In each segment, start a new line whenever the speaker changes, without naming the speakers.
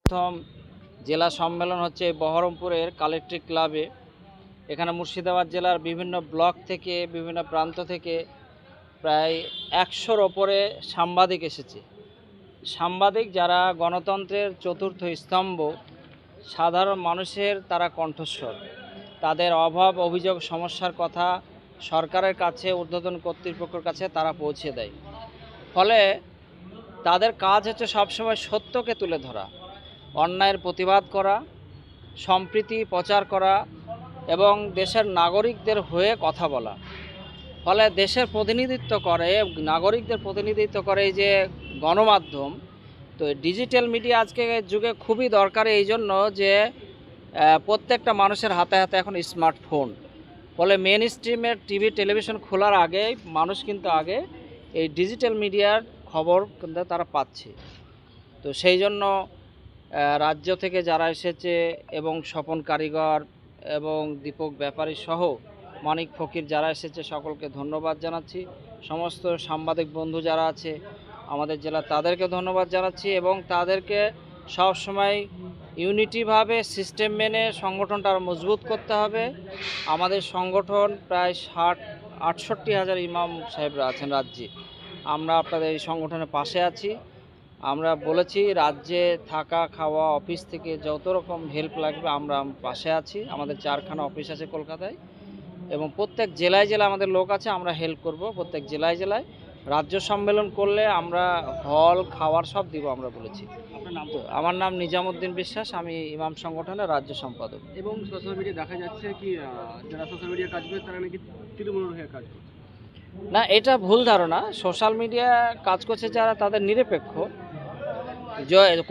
প্রথম জেলা সম্মেলন হচ্ছে বহরমপুরের কালেক্ট্রিক ক্লাবে। এখানে মুর্শিদাবাদ জেলার বিভিন্ন ব্লক থেকে বিভিন্ন প্রান্ত থেকে প্রায় ১০০-র ওপরে সাংবাদিক এসেছে। সাংবাদিক যারা গণতন্ত্রের চতুর্থ স্তম্ভ, সাধারণ মানুষের তারা কণ্ঠস্বর, তাদের অভাব অভিযোগ সমস্যার কথা সরকারের কাছে, ঊর্ধ্বতন কর্তৃপক্ষের কাছে তারা পৌঁছে দেয়। ফলে তাদের কাজ হচ্ছে সবসময় সত্যকে তুলে ধরা, অন্যায়ের প্রতিবাদ করা, সম্প্রীতি প্রচার করা এবং দেশের নাগরিকদের হয়ে কথা বলা। ফলে দেশের প্রতিনিধিত্ব করে, নাগরিকদের প্রতিনিধিত্ব করে এই যে গণমাধ্যম। তো ডিজিটাল মিডিয়া আজকের যুগে খুবই দরকার, এই জন্য যে প্রত্যেকটা মানুষের হাতে হাতে এখন স্মার্টফোন। ফলে মেন স্ট্রিমের টিভি টেলিভিশন খোলার আগে মানুষ কিন্তু আগে এই ডিজিটাল মিডিয়ার খবর কিন্তু তারা পাচ্ছে। তো সেই জন্য রাজ্য থেকে যারা এসেছে এবং স্বপন কারিগর এবং দীপক ব্যাপারী সহ মানিক ফকির যারা এসেছে, সকলকে ধন্যবাদ জানাচ্ছি। সমস্ত সাংবাদিক বন্ধু যারা আছে আমাদের জেলা, তাদেরকে ধন্যবাদ জানাচ্ছি এবং তাদেরকে সবসময় ইউনিটিভাবে সিস্টেম মেনে সংগঠনটা আরও মজবুত করতে হবে। আমাদের সংগঠন প্রায় ৬৮ হাজার ইমাম সাহেবরা আছেন রাজ্যে। আমরা আপনাদের এই সংগঠনের পাশে আছি। আমরা বলেছি রাজ্যে থাকা খাওয়া অফিস থেকে যত রকম হেল্প লাগবে আমরা পাশে আছি। আমাদের 4খানা অফিস আছে কলকাতায় এবং প্রত্যেক জেলায় জেলায় আমাদের লোক আছে, আমরা হেল্প করব। প্রত্যেক জেলায় জেলায় রাজ্য সম্মেলন করলে আমরা হল খাওয়ার সব দিব আমরা বলেছি। আমার নাম নিজামুদ্দিন বিশ্বাস, আমি ইমাম সংগঠনের রাজ্য সম্পাদক।
এবং সোশ্যাল মিডিয়া দেখা যাচ্ছে কি যারা সোশ্যাল মিডিয়া কাজ করে তারা নাকি তৃণমূলের হয়ে কাজ করছে।
না, এটা ভুল ধারণা। সোশ্যাল মিডিয়া কাজ করছে যারা, তাদের নিরপেক্ষ।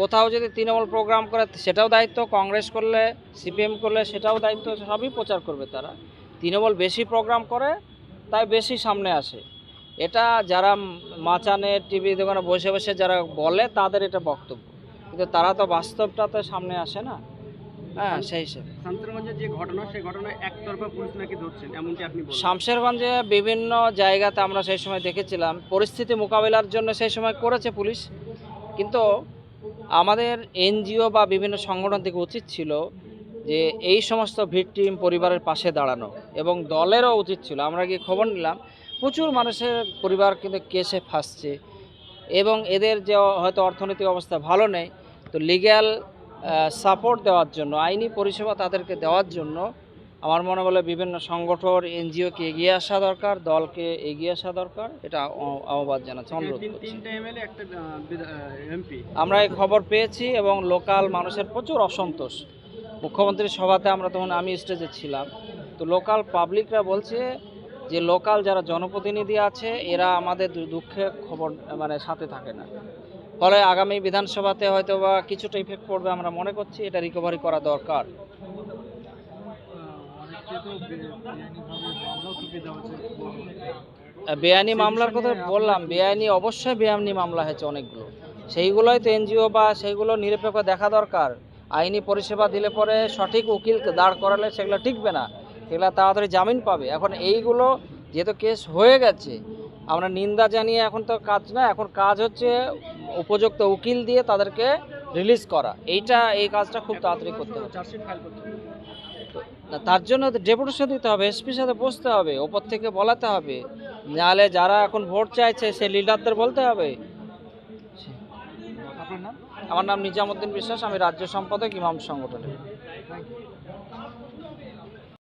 কোথাও যদি তৃণমূল প্রোগ্রাম করে সেটাও দায়িত্ব, কংগ্রেস করলে সিপিএম করলে সেটাও দায়িত্ব, সবই প্রচার করবে তারা। তৃণমূল বেশি প্রোগ্রাম করে তাই বেশি সামনে আসে। এটা যারা মাচানে টিভি দোকানে বসে বসে যারা বলে তাদের এটা বক্তব্য, কিন্তু তারা তো বাস্তবটা তো সামনে আসে না। হ্যাঁ, সেই হিসেবে
শামশেরগঞ্জের যে ঘটনা, সেই ঘটনায় একতরফা পুলিশ নাকি ধরছেন, এমনটি আপনি বলেন।
শামশেরগঞ্জে বিভিন্ন জায়গাতে আমরা সেই সময় দেখেছিলাম, পরিস্থিতি মোকাবিলার জন্য সেই সময় করেছে পুলিশ, কিন্তু আমাদের এনজিও বা বিভিন্ন সংগঠন থেকে উচিত ছিল যে এই সমস্ত ভিকটিম পরিবারের পাশে দাঁড়ানো, এবং দলেরও উচিত ছিল। আমরা গিয়ে খবর নিলাম প্রচুর মানুষের পরিবার কিন্তু কেসে ফাঁসছে এবং এদের যে হয়তো অর্থনৈতিক অবস্থা ভালো নেই, তো লিগ্যাল সাপোর্ট দেওয়ার জন্য, আইনি পরিষেবা তাদেরকে দেওয়ার জন্য আমার মনে বলে বিভিন্ন সংগঠন এনজিওকে এগিয়ে আসা দরকার, দলকে এগিয়ে আসা দরকার। এটা আহ্বান জানাচ্ছি, অনুরোধ করছি। আমরা এই খবর পেয়েছি এবং লোকাল মানুষের প্রচুর অসন্তোষ। মুখ্যমন্ত্রীর সভাতে আমরা তখন আমি স্টেজে ছিলাম, তো লোকাল পাবলিকরা বলছে যে লোকাল যারা জনপ্রতিনিধি আছে এরা আমাদের দুঃখে খবর মানে সাথে থাকে না। ফলে আগামী বিধানসভাতে হয়তো বা কিছুটা ইফেক্ট পড়বে আমরা মনে করছি। এটা রিকভারি করা দরকার। বেআইনি মামলার কথা বললাম, বেআইনি অবশ্যই বেআইনি মামলা হয়েছে অনেকগুলো, সেইগুলোই তো এনজিও বা সেইগুলো নিরপেক্ষ দেখা দরকার। আইনি পরিষেবা দিলে পরে সঠিক উকিল দাঁড় করালে সেগুলো টিকবে না, সেগুলো তাড়াতাড়ি জামিন পাবে। এখন এইগুলো যেহেতু কেস হয়ে গেছে, আমরা নিন্দা জানিয়ে এখন তো কাজ না, এখন কাজ হচ্ছে উপযুক্ত উকিল দিয়ে তাদেরকে রিলিজ করা। এই কাজটা খুব তাড়াতাড়ি করতে হবে। তার জন্য ডেপুটেশন দিতে হবে, এসপির সাথে বসতে হবে, ওপর থেকে বলাতে হবে, নাহলে যারা এখন ভোট চাইছে সে লিডারদের বলতে হবে। আমার নাম নিজামুদ্দিন বিশ্বাস, আমি রাজ্য সম্পাদক ইমাম সংগঠনের।